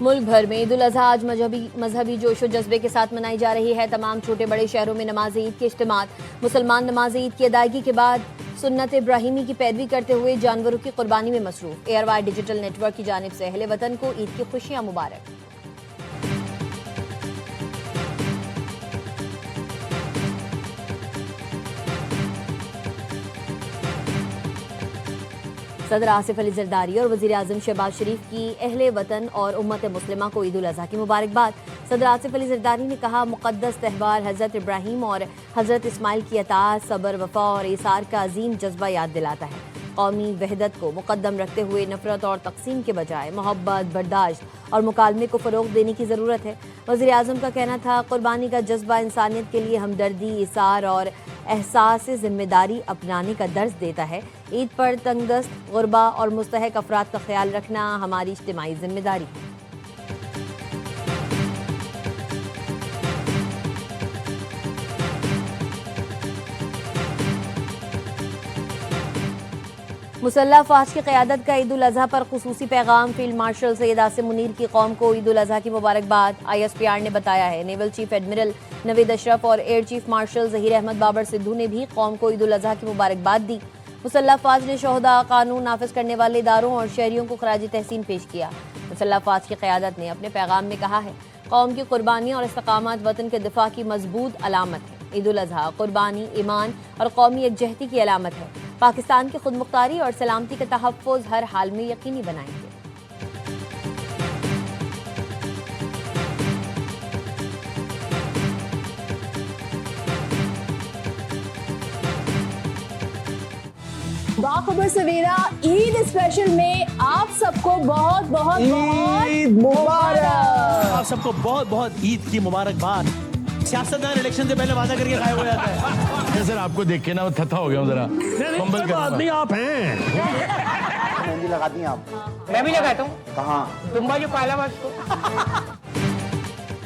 ملک بھر میں عید الاضحیٰ آج مذہبی جوش و جذبے کے ساتھ منائی جا رہی ہے۔ تمام چھوٹے بڑے شہروں میں نماز عید کے اجتماعات۔ مسلمان نماز عید کی ادائیگی کے بعد سنت ابراہیمی کی پیروی کرتے ہوئے جانوروں کی قربانی میں مصروف۔ ARY ڈیجیٹل نیٹ ورک کی جانب سے اہل وطن کو عید کی خوشیاں مبارک۔ صدر آصف علی زرداری اور وزیر اعظم شہباز شریف کی اہل وطن اور امت مسلمہ کو عید الاضحیٰ کی مبارکباد۔ صدر آصف علی زرداری نے کہا، مقدس تہوار حضرت ابراہیم اور حضرت اسماعیل کی اطاعت، صبر، وفا اور ایثار کا عظیم جذبہ یاد دلاتا ہے۔ قومی وحدت کو مقدم رکھتے ہوئے نفرت اور تقسیم کے بجائے محبت، برداشت اور مکالمے کو فروغ دینے کی ضرورت ہے۔ وزیر اعظم کا کہنا تھا، قربانی کا جذبہ انسانیت کے لیے ہمدردی، ایثار اور احساس ذمہ داری اپنانے کا درس دیتا ہے۔ عید پر تنگدست، غربا اور مستحق افراد کا خیال رکھنا ہماری اجتماعی ذمہ داری ہے۔ مسلح افواج کی قیادت کا عید الاضحیٰ پر خصوصی پیغام۔ فیلڈ مارشل سید عاصم منیر کی قوم کو عید الاضحیٰ کی مبارکباد۔ ISPR نے بتایا ہے، naval chief admiral Naveed Ashraf اور air chief marshal Zaheer Ahmed Babar Sidhu نے بھی قوم کو عید الاضحیٰ کی مبارکباد دی۔ مسلح افواج نے شہداء، قانون نافذ کرنے والے اداروں اور شہریوں کو خراج تحسین پیش کیا۔ مسلح افواج کی قیادت نے اپنے پیغام میں کہا ہے، قوم کی قربانی اور استقامت وطن کے دفاع کی مضبوط علامت ہے۔ عید الاضحیٰ قربانی، ایمان اور قومی یکجہتی کی علامت ہے۔ پاکستان کی خود مختاری اور سلامتی کا تحفظ ہر حال میں یقینی بنائیں گے۔ باخبر سویرا عید اسپیشل میں آپ سب کو بہت بہت عید مبارک۔ آپ سب کو بہت بہت عید کی مبارکباد۔ سیاستدان الیکشن سے پہلے وعدہ کر کے غائب ہو جاتا ہے۔ سر آپ کو دیکھ کے نا تھتا ہو گیا ہوں ذرا آدمی آپ ہیں۔ مہندی لگاتی ہیں آپ؟ میں بھی لگاتا ہوں۔ کہاں؟ دمبا جو پالا ہوا اس کو۔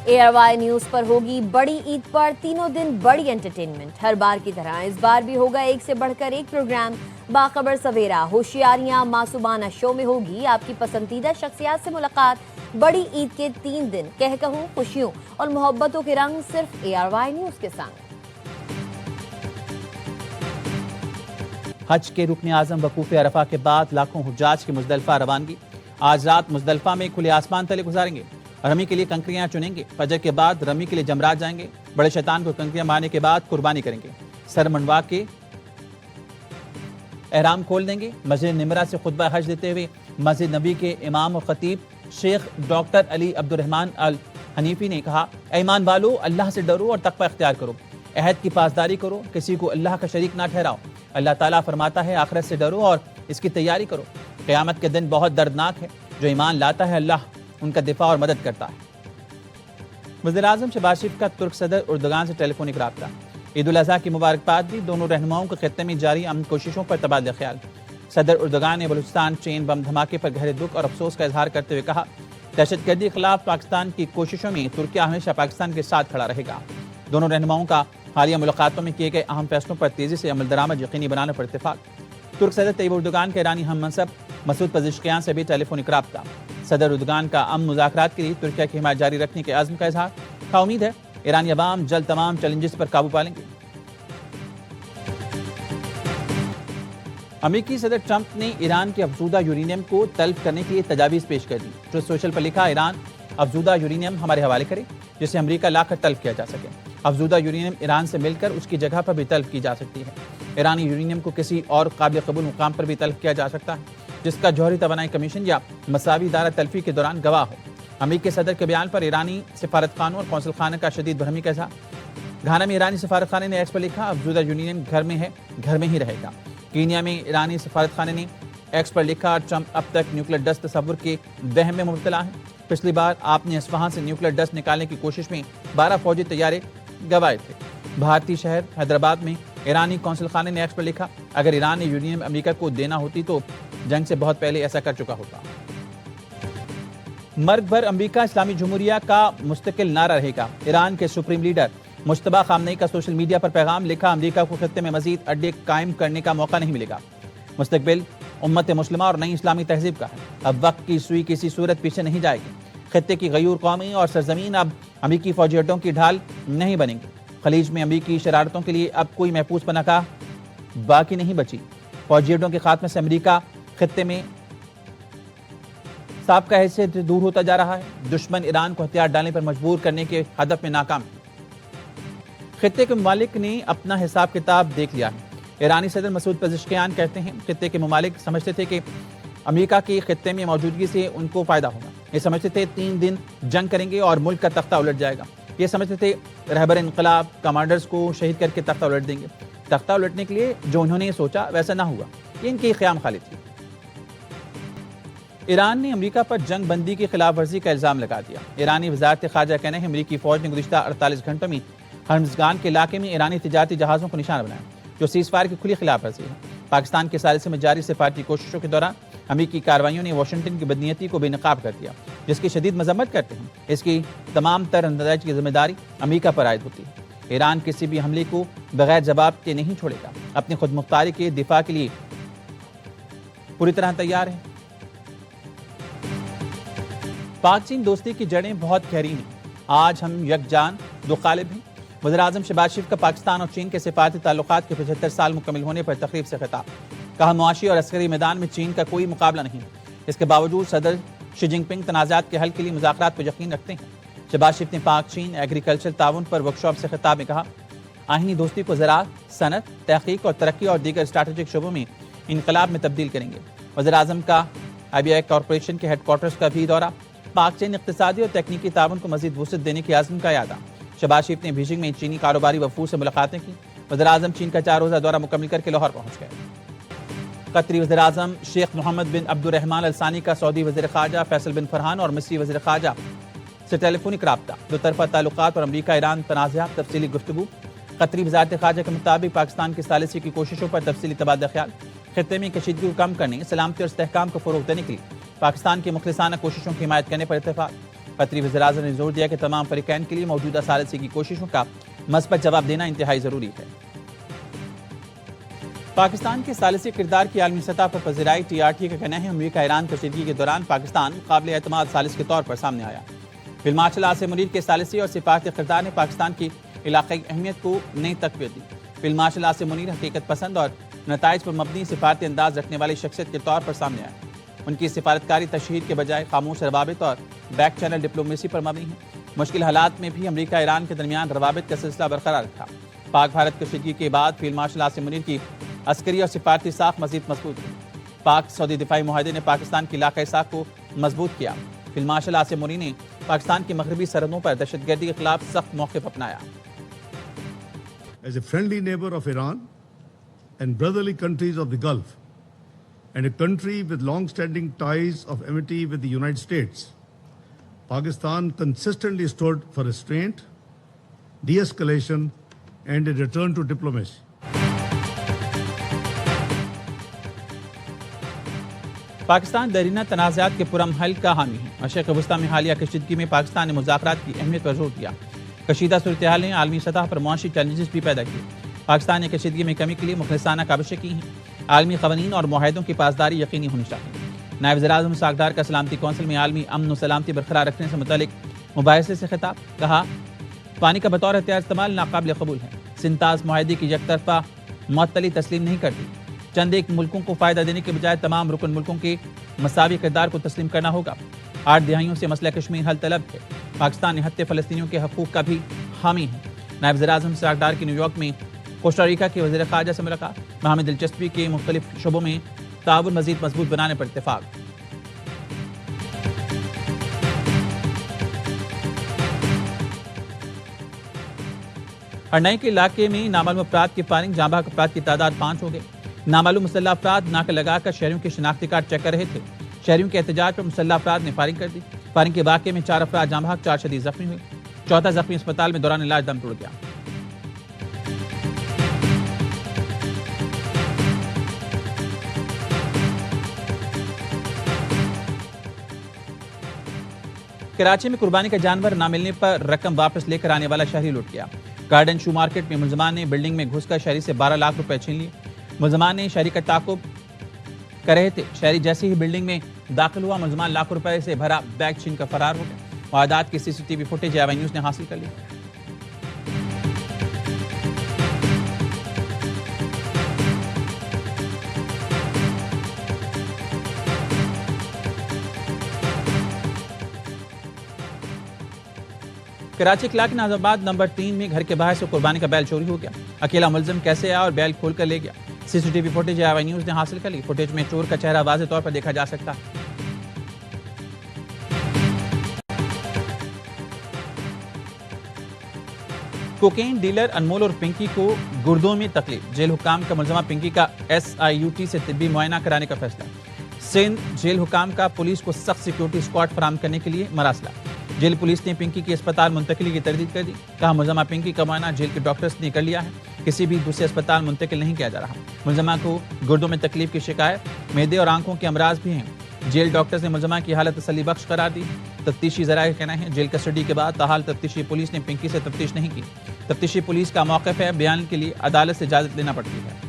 ARY نیوز پر ہوگی بڑی عید پر تینوں دن بڑی انٹرٹینمنٹ۔ ہر بار کی طرح اس بار بھی ہوگا ایک سے بڑھ کر ایک پروگرام۔ باخبر سویرا، ہوشیاریاں، معصومانہ شو میں ہوگی آپ کی پسندیدہ شخصیات سے ملاقات۔ بڑی عید کے 3 دن کہوں خوشیوں اور محبتوں کے رنگ صرف ARY نیوز کے ساتھ۔ حج کے رکن اعظم وقوف عرفہ کے بعد لاکھوں حجاج کی مزدلفہ روانگی۔ آج رات مزدلفہ میں کھلے آسمان تلے گزاریں گے۔ رمی کے لیے کنکریاں چنیں گے۔ فجر کے بعد رمی کے لیے جمرات جائیں گے۔ بڑے شیطان کو کنکریاں مارنے کے بعد قربانی کریں گے۔ سر منڈوا کے احرام کھول دیں گے۔ مسجد نمرہ سے خطبہ حج دیتے ہوئے مسجد نبی کے امام اور خطیب شیخ ڈاکٹر علی عبد الرحمن الحنیفی نے کہا، اے ایمان والو، اللہ سے ڈرو اور تقوی اختیار کرو، عہد کی پاسداری کرو، کسی کو اللہ کا شریک نہ ٹھہراؤ۔ اللہ تعالیٰ فرماتا ہے، آخرت سے ڈرو اور اس کی تیاری کرو۔ قیامت کے دن بہت دردناک ہے۔ جو ایمان لاتا ہے اللہ ان کا دفاع اور مدد کرتا ہے۔ وزیر اعظم شہباز شریف کا ترک صدر اردگان سے ٹیلی فونک رابطہ۔ عید الاضحیٰ کی مبارکباد دی۔ دونوں رہنماؤں کے خطے میں جاری امن کوششوں پر تبادلہ خیال۔ صدر اردگان نے بلوچستان چین بم دھماکے پر گہرے دکھ اور افسوس کا اظہار کرتے ہوئے کہا، دہشت گردی کے خلاف پاکستان کی کوششوں میں ترکیہ ہمیشہ پاکستان کے ساتھ کھڑا رہے گا۔ دونوں رہنماؤں کا حالیہ ملاقاتوں میں کیے گئے اہم فیصلوں پر تیزی سے عمل درآمد یقینی بنانے پر اتفاق۔ ترک صدر طیب اردگان کے ایرانی ہم منصب مسعود پزشکیان سے بھی ٹیلی فونک رابطہ۔ صدر اردگان کا امن مذاکرات کے لیے ترکیہ کی حمایت جاری رکھنے کے عزم کا اظہار۔ کا امید ہے ایرانی عوام جلد تمام چیلنجز پر قابو پا لیں گے۔ امریکی صدر ٹرمپ نے ایران کے افزودہ یورینیم کو تلف کرنے کے لیے تجاویز پیش کر دی۔ ٹروتھ سوشل پر لکھا، ایران افزودہ یورینیم ہمارے حوالے کرے جسے امریکہ لا کر تلف کیا جا سکے۔ افزودہ یورینیم ایران سے مل کر اس کی جگہ پر بھی تلف کی جا سکتی ہے۔ ایرانی یورینیم کو کسی اور قابل قبول مقام پر بھی تلف کیا جا سکتا ہے جس کا جوہری توانائی کمیشن یا مساوی ادارہ تلفی کے دوران گواہ ہو۔ امریکی صدر کے بیان پر ایرانی سفارت خانوں اور قونصل خانہ کا شدید برہمی کا اظہار۔ گھانا میں ایرانی سفارت خانے نے ایکس پر لکھا، افزودہ یورینیم گھر میں ہے، گھر میں ہی رہے گا۔ کینیا میں ایرانی سفارت خانے نے ایکس پر لکھا، ٹرمپ اب تک نیوکلیر ڈسٹ تصور کے وہم میں مبتلا ہیں۔ پچھلی بار آپ نے اصفہان سے نیوکلیر ڈسٹ نکالنے کی کوشش میں 12 فوجی طیارے گوائے تھے۔ بھارتی شہر حیدرآباد میں ایرانی قونصل خانے نے ایکس پر لکھا، اگر ایران نے یورینیم امریکہ کو دینا ہوتی تو جنگ سے بہت پہلے ایسا کر چکا ہوتا۔ مرگ بھر امریکہ اسلامی جمہوریہ کا مستقل نعرہ رہے گا۔ ایران کے سپریم لیڈر مجتبیٰ خامنئی کا سوشل میڈیا پر پیغام، لکھا، امریکہ کو خطے میں مزید اڈے قائم کرنے کا موقع نہیں ملے گا۔ مستقبل امت مسلمہ اور نئی اسلامی تہذیب کا ہے۔ اب وقت کی سوئی کسی صورت پیچھے نہیں جائے گی۔ خطے کی غیور قومی اور سرزمین اب امریکی فوجی اڈوں کی ڈھال نہیں بنیں گی۔ خلیج میں امریکی شرارتوں کے لیے اب کوئی محفوظ پناہ گاہ باقی نہیں بچی۔ فوجی اڈوں کے خاتمے سے امریکہ خطے میں سابقہ حیثیت سے دور ہوتا جا رہا ہے۔ دشمن ایران کو ہتھیار ڈالنے پر مجبور کرنے کے ہدف میں ناکام ہے۔ خطے کے ممالک نے اپنا حساب کتاب دیکھ لیا ہے۔ ایرانی صدر مسعود پزشکیان کہتے ہیں خطے کے ممالک سمجھتے تھے کہ امریکہ کی خطے میں موجودگی سے ان کو فائدہ ہوگا۔ یہ سمجھتے تھے 3 دن جنگ کریں گے اور ملک کا تختہ الٹ جائے گا۔ یہ سمجھتے تھے رہبر انقلاب کمانڈرز کو شہید کر کے تختہ الٹ دیں گے۔ تختہ الٹنے کے لیے جو انہوں نے سوچا ویسا نہ ہوا۔ یہ ان کی خیام خالی تھی۔ ایران نے امریکہ پر جنگ بندی کی خلاف ورزی کا الزام لگا دیا۔ ایرانی وزارت خارجہ کا کہنا ہے امریکی فوج نے گزشتہ 48 گھنٹوں میں ہرمزگان کے علاقے میں ایرانی تجارتی جہازوں کو نشانہ بنایا، جو سیز فائر کی کھلی خلاف ورزی ہے۔ پاکستان کے ثالثی میں جاری سفارتی کوششوں کے دوران امریکی کارروائیوں نے واشنگٹن کی بدنیتی کو بے نقاب کر دیا، جس کی شدید مذمت کرتے ہیں۔ اس کی تمام تر انداز کی ذمہ داری امریکہ پر عائد ہوتی ہے۔ ایران کسی بھی حملے کو بغیر جواب کے نہیں چھوڑے گا، اپنی خود مختاری کے دفاع کے لیے پوری طرح تیار ہے۔ پاک چین دوستی کی جڑیں بہت گہری ہیں۔ آج ہم یکجان دو قالب ہیں۔ وزیراعظم شہباز شریف کا پاکستان اور چین کے سفارتی تعلقات کے 75 سال مکمل ہونے پر تقریب سے خطاب۔ کہا معاشی اور عسکری میدان میں چین کا کوئی مقابلہ نہیں۔ اس کے باوجود صدر شی جن پنگ تنازعات کے حل کے لیے مذاکرات پر یقین رکھتے ہیں۔ شہباز شریف نے پاک چین ایگریکلچر تعاون پر ورکشاپ سے خطاب میں کہا آئینی دوستی کو زراعت، صنعت، تحقیق اور ترقی اور دیگر اسٹریٹجک شعبوں میں انقلاب میں تبدیل کریں گے۔ وزیراعظم کا IBI کارپوریشن کے ہیڈ کوارٹرز کا بھی دورہ۔ پاک چین اقتصادی اور تکنیکی تعاون کو مزید وسعت دینے کے عزم کا اعادہ۔ شہباز شریف نے بیجنگ میں چینی کاروباری وفود سے ملاقاتیں کی۔ وزیراعظم چین کا 4 روزہ دورہ مکمل کر کے لاہور پہنچ گئے۔ قطری وزیراعظم شیخ محمد بن عبد الرحمن الثانی کا سعودی وزیر خارجہ فیصل بن فرحان اور مصری وزیر خارجہ سے ٹیلی فونک رابطہ۔ دو طرفہ تعلقات اور امریکہ ایران تنازعات تفصیلی گفتگو۔ قطری وزارت خارجہ کے مطابق پاکستان کی ثالثی کی کوششوں پر تفصیلی تبادلہ خیال۔ خطے میں کشیدگی کو کم کرنے، سلامتی اور استحکام کو فروغ دینے کے لیے پاکستان کی مخلصانہ کوششوں کی حمایت کرنے پر اتفاق۔ قطری وزیراعظم نے زور دیا کہ تمام فریقین کے لیے موجودہ ثالثی کی کوششوں کا مثبت جواب دینا انتہائی ضروری ہے۔ پاکستان کے ثالثی کردار کی عالمی سطح پر پذیرائی۔ TRT کا کہنا ہے امریکہ ایران کشیدگی کے دوران پاکستان قابل اعتماد ثالث کے طور پر سامنے آیا۔ فیلڈ مارشل عاصم منیر کے ثالثی اور سفارتی کردار نے پاکستان کی علاقائی اہمیت کو نئی تقویت دی۔ فیلڈ مارشل عاصم منیر حقیقت پسند اور نتائج پر مبنی سفارتی انداز رکھنے والی شخصیت کے طور پر سامنے آئے۔ ان کی سفارتکاری تشہیر کے بجائے خاموش روابط اور بیک چینل ڈپلومیسی پر مبنی ہے۔ مشکل حالات میں بھی امریکہ ایران کے درمیان روابط کا سلسلہ برقرار رکھا۔ پاک بھارت کشیدگی کے بعد فیلڈ مارشل عاصم منیر کی عسکری اور سفارتی ساکھ مزید مضبوط ہوئی۔ پاک سعودی دفاعی معاہدے نے پاکستان کی علاقائی ساکھ کو مضبوط کیا۔ فیلڈ مارشل عاصم منیر نے پاکستان کی مغربی سرحدوں پر دہشت گردی کے خلاف سخت موقف اپنایا۔ As a friendly neighbor of Iran and brotherly countries of the Gulf, and a country with long-standing ties of amity with the United States, Pakistan consistently stood for restraint, de-escalation, and a return to diplomacy. Pakistan دیرینہ تنازعات کے پرام حل کا حامی ہے۔ مشرق وسطیٰ میں حالیہ کشیدگی میں پاکستان نے مذاکرات کی اہمیت پر زور دیا۔ کشیدہ صورتحال نے عالمی سطح پر معاشی چیلنجز بھی پیدا کیے۔ پاکستان نے کشیدگی میں کمی کے لیے مخلصانہ کاوشیں کی ہیں۔ عالمی قوانین اور معاہدوں کی پاسداری یقینی ہونی چاہیے۔ نائب وزیر اعظم اسحاق ڈار کا سلامتی کونسل میں عالمی امن و سلامتی برقرار رکھنے سے متعلق مباحثے سے خطاب۔ کہا پانی کا بطور ہتھیار استعمال ناقابل قبول ہے۔ سنتاز معاہدے کی یک طرفہ معطلی تسلیم نہیں کرتی۔ چند ایک ملکوں کو فائدہ دینے کے بجائے تمام رکن ملکوں کے مساوی کردار کو تسلیم کرنا ہوگا۔ 8 دہائیوں سے مسئلہ کشمیر حل طلب ہے۔ پاکستان نہتے فلسطینیوں کے حقوق کا بھی حامی ہے۔ نائب وزیر اعظم اسحاق ڈار کی نیو یارک میں کوسٹاریکا کے وزیر خارجہ سے ملاقات۔ باہمی دلچسپی کے مختلف شعبوں میں تعاون مزید مضبوط بنانے پر اتفاق۔ ہرنائی کے علاقے میں نامعلوم افراد کی فائرنگ، جاں بحق افراد کی تعداد 5 ہو گئی۔ نامعلوم مسلح افراد ناکہ لگا کر شہریوں کے شناختی کارڈ چیک کر رہے تھے۔ شہریوں کے احتجاج پر مسلح افراد نے فائرنگ کر دی۔ فائرنگ کے واقعے میں 4 افراد جاں بحق، 4 شدید زخمی ہوئے۔ چوتھا زخمی اسپتال میں دوران علاج دم توڑ گیا۔ کراچی میں قربانی کا جانور نہ ملنے پر رقم واپس لے کر آنے والا شہری لٹ گیا۔ گارڈن شو مارکیٹ میں ملزمان نے بلڈنگ میں گھس کر شہری سے 12 لاکھ روپے چھین لیے۔ ملزمان نے شہری کا تعاقب کر رہے تھے۔ شہری جیسے ہی بلڈنگ میں داخل ہوا، ملزمان لاکھوں روپے سے بھرا بیگ چھین کر فرار ہو گیا۔ واردات کی CCTV فوٹیج AY نیوز نے حاصل کر لی۔ کراچی کلاک ناز آباد نمبر 3 میں گھر کے باہر سے قربانی کا بیل چوری ہو گیا۔ اکیلا ملزم کیسے آیا اور بیل کھول کر لے گیا؟ CCTV فوٹیج AY نیوز نے حاصل کر لی۔ فوٹیج میں چور کا چہرہ واضح طور پر دیکھا جا سکتا ہے۔ کوکین ڈیلر انمول اور پنکی کو گردوں میں تکلیف، جیل حکام کا ملزمہ پنکی کا SIUT سے طبی معائنہ کرانے کا فیصلہ۔ سندھ جیل حکام کا پولیس کو سخت سیکیورٹی اسکواڈ فراہم کرنے کے لیے مراسلہ۔ جیل پولیس نے پنکی کی اسپتال منتقلی کی تردید کر دی، کہا ملزمہ پنکی کا معائنہ جیل کے ڈاکٹرز نے کر لیا ہے، کسی بھی دوسرے اسپتال منتقل نہیں کیا جا رہا۔ ملزمہ کو گردوں میں تکلیف کی شکایت، معدے اور آنکھوں کے امراض بھی ہیں۔ جیل ڈاکٹرز نے ملزمہ کی حالت تسلی بخش قرار دی۔ تفتیشی ذرائع کا کہنا ہے جیل کسٹڈی کے بعد تاحال تفتیشی پولیس نے پنکی سے تفتیش نہیں کی۔ تفتیشی پولیس کا موقف ہے بیان کے لیے عدالت سے اجازت لینا پڑتی ہے۔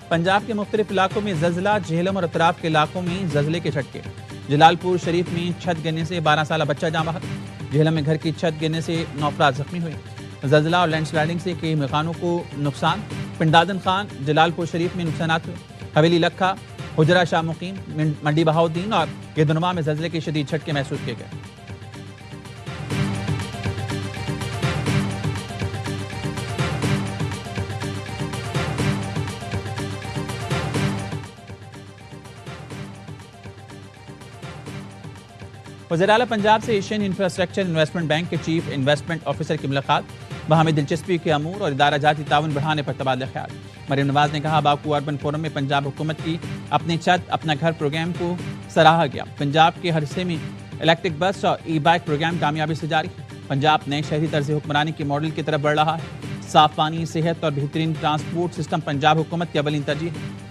پنجاب کے مختلف علاقوں میں زلزلہ، جہلم اور اطراف کے علاقوں میں زلزلے کے جھٹکے۔ جلال پور شریف میں چھت گرنے سے 12 سالہ بچہ جاں بحق، جہلم میں گھر کی چھت گرنے سے 9 افراد زخمی ہوئے۔ زلزلہ اور لینڈ سلائڈنگ سے کئی مکانوں کو نقصان، پنڈادن خان جلال پور شریف میں نقصانات ہوئے۔ حویلی لکھا، حجرہ شاہ مقیم، منڈی بہاؤدین اور گردنما میں زلزلے کے شدید جھٹکے محسوس کیے گئے۔ وزیر اعلیٰ پنجاب سے ایشین انفراسٹرکچر انویسٹمنٹ بینک کے چیف انویسٹمنٹ آفیسر کی ملاقات، باہمی دلچسپی کے امور اور ادارہ جاتی تعاون بڑھانے پر تبادلہ خیال۔ مریم نواز نے کہا باکو اربن فورم میں پنجاب حکومت کی اپنی چھت اپنا گھر پروگرام کو سراہا گیا۔ پنجاب کے ہر حصے میں الیکٹرک بس اور ای بائک پروگرام کامیابی سے جاری ہے۔ پنجاب نئے شہری طرز حکمرانی کے ماڈل کی طرف بڑھ رہا ہے۔ صاف پانی، صحت اور بہترین ٹرانسپورٹ سسٹم پنجاب حکومت کی اولین ترجیح ہے۔